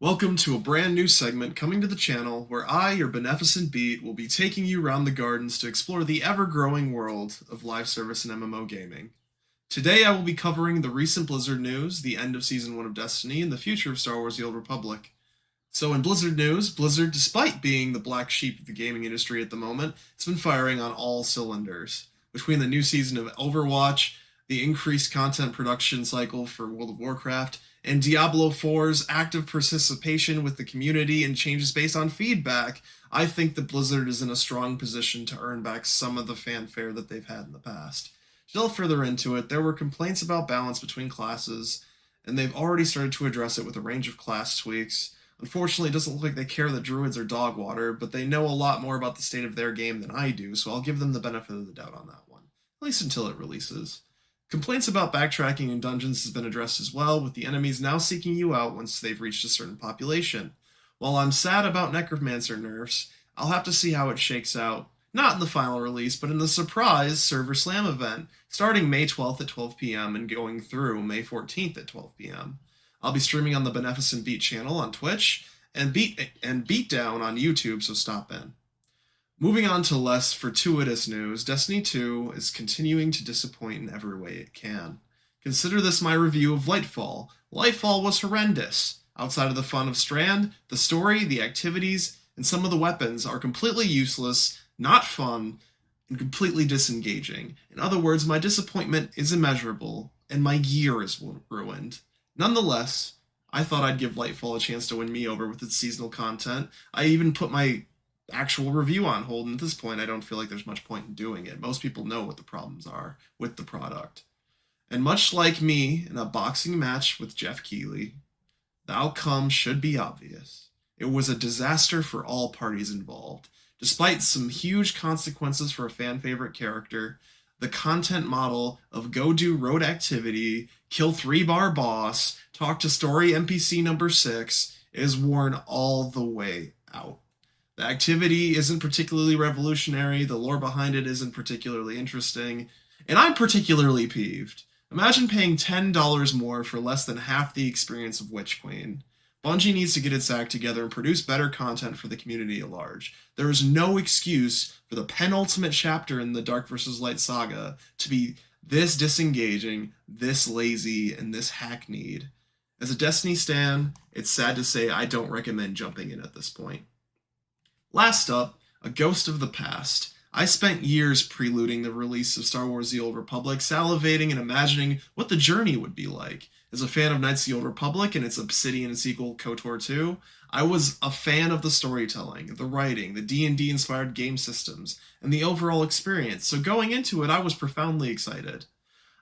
Welcome to a brand new segment coming to the channel where I, your beneficent Beet, will be taking you round the gardens to explore the ever-growing world of live service and MMO gaming. Today I will be covering the recent Blizzard news, the end of Season 1 of Destiny, and the future of Star Wars The Old Republic. So in Blizzard news, Blizzard, despite being the black sheep of the gaming industry at the moment, has been firing on all cylinders. Between the new season of Overwatch, the increased content production cycle for World of Warcraft, and Diablo 4's active participation with the community and changes based on feedback, I think that Blizzard is in a strong position to earn back some of the fanfare that they've had in the past. To delve further into it, there were complaints about balance between classes, and they've already started to address it with a range of class tweaks. Unfortunately, it doesn't look like they care that druids are dog water, but they know a lot more about the state of their game than I do, so I'll give them the benefit of the doubt on that one, at least until it releases. Complaints about backtracking in dungeons has been addressed as well, with the enemies now seeking you out once they've reached a certain population. While I'm sad about Necromancer nerfs, I'll have to see how it shakes out. Not in the final release, but in the surprise Server Slam event, starting May 12th at 12 p.m. and going through May 14th at 12 p.m. I'll be streaming on the Beneficent Beet channel on Twitch and Beatdown on YouTube, so stop in. Moving on to less fortuitous news, Destiny 2 is continuing to disappoint in every way it can. Consider this my review of Lightfall. Lightfall was horrendous. Outside of the fun of Strand, the story, the activities, and some of the weapons are completely useless, not fun, and completely disengaging. In other words, my disappointment is immeasurable, and my year is ruined. Nonetheless, I thought I'd give Lightfall a chance to win me over with its seasonal content. I even put my actual review on hold, and at this point I don't feel like there's much point in doing it. Most people know what the problems are with the product. And much like me in a boxing match with Jeff Keighley, the outcome should be obvious. It was a disaster for all parties involved. Despite some huge consequences for a fan favorite character, the content model of go do road activity, kill 3-bar boss, talk to story NPC number 6 is worn all the way out. The activity isn't particularly revolutionary, the lore behind it isn't particularly interesting, and I'm particularly peeved. Imagine paying $10 more for less than half the experience of Witch Queen. Bungie needs to get its act together and produce better content for the community at large. There is no excuse for the penultimate chapter in the Dark vs. Light saga to be this disengaging, this lazy, and this hackneyed. As a Destiny stan, it's sad to say I don't recommend jumping in at this point. Last up, a ghost of the past. I spent years preluding the release of Star Wars The Old Republic, salivating and imagining what the journey would be like. As a fan of Knights of the Old Republic and its Obsidian sequel KOTOR 2, I was a fan of the storytelling, the writing, the D&D inspired game systems, and the overall experience, so going into it I was profoundly excited.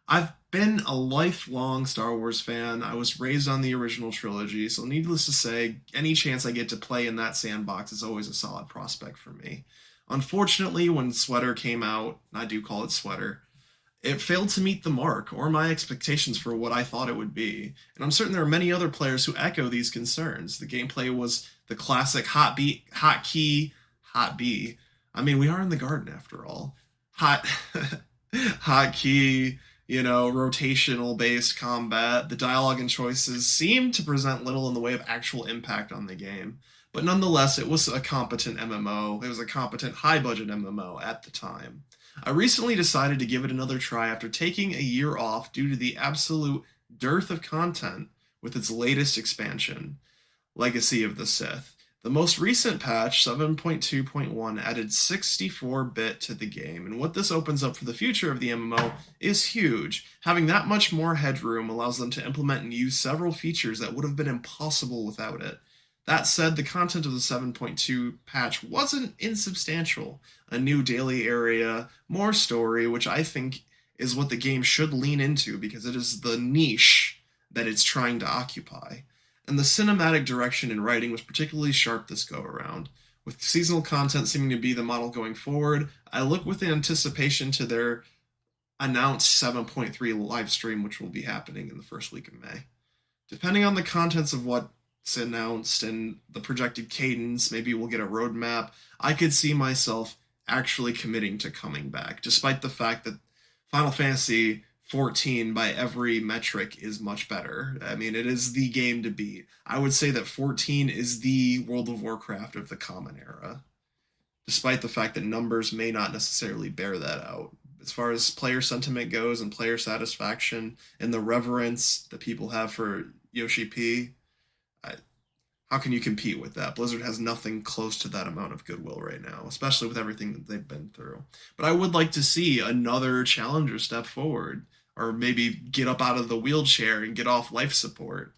I've been a lifelong Star Wars fan. I was raised on the original trilogy, so needless to say, any chance I get to play in that sandbox is always a solid prospect for me. Unfortunately, when Sweater came out, and I do call it Sweater, it failed to meet the mark, or my expectations for what I thought it would be, and I'm certain there are many other players who echo these concerns. The gameplay was the classic hot B. I mean, we are in the garden after all. Hotkey, rotational-based combat. The dialogue and choices seemed to present little in the way of actual impact on the game. But nonetheless, it was a competent MMO. It was a competent, high-budget MMO at the time. I recently decided to give it another try after taking a year off due to the absolute dearth of content with its latest expansion, Legacy of the Sith. The most recent patch, 7.2.1, added 64-bit to the game, and what this opens up for the future of the MMO is huge. Having that much more headroom allows them to implement and use several features that would have been impossible without it. That said, the content of the 7.2 patch wasn't insubstantial. A new daily area, more story, which I think is what the game should lean into because it is the niche that it's trying to occupy. And the cinematic direction and writing was particularly sharp this go-around. With seasonal content seeming to be the model going forward, I look with anticipation to their announced 7.3 live stream, which will be happening in the first week of May. Depending on the contents of what's announced and the projected cadence, maybe we'll get a roadmap, I could see myself actually committing to coming back, despite the fact that Final Fantasy 14 by every metric is much better. I mean, it is the game to beat. I would say that 14 is the World of Warcraft of the Common Era, despite the fact that numbers may not necessarily bear that out. As far as player sentiment goes and player satisfaction and the reverence that people have for Yoshi P, I, how can you compete with that? Blizzard has nothing close to that amount of goodwill right now, especially with everything that they've been through. But I would like to see another challenger step forward, or maybe get up out of the wheelchair and get off life support.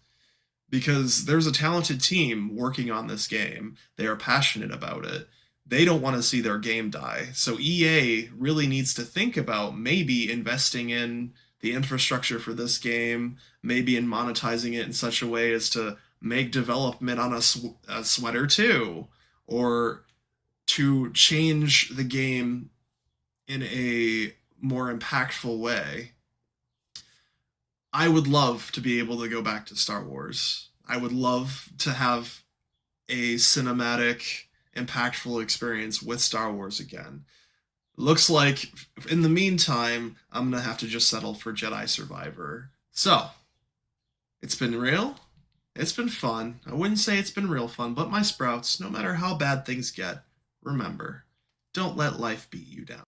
Because there's a talented team working on this game. They are passionate about it. They don't want to see their game die. So EA really needs to think about maybe investing in the infrastructure for this game, maybe in monetizing it in such a way as to make development on a sweater too, or to change the game in a more impactful way. I would love to be able to go back to Star Wars. I would love to have a cinematic, impactful experience with Star Wars again. Looks like in the meantime, I'm going to have to just settle for Jedi Survivor. So, it's been real. It's been fun. I wouldn't say it's been real fun, but my sprouts, no matter how bad things get, remember, don't let life beat you down.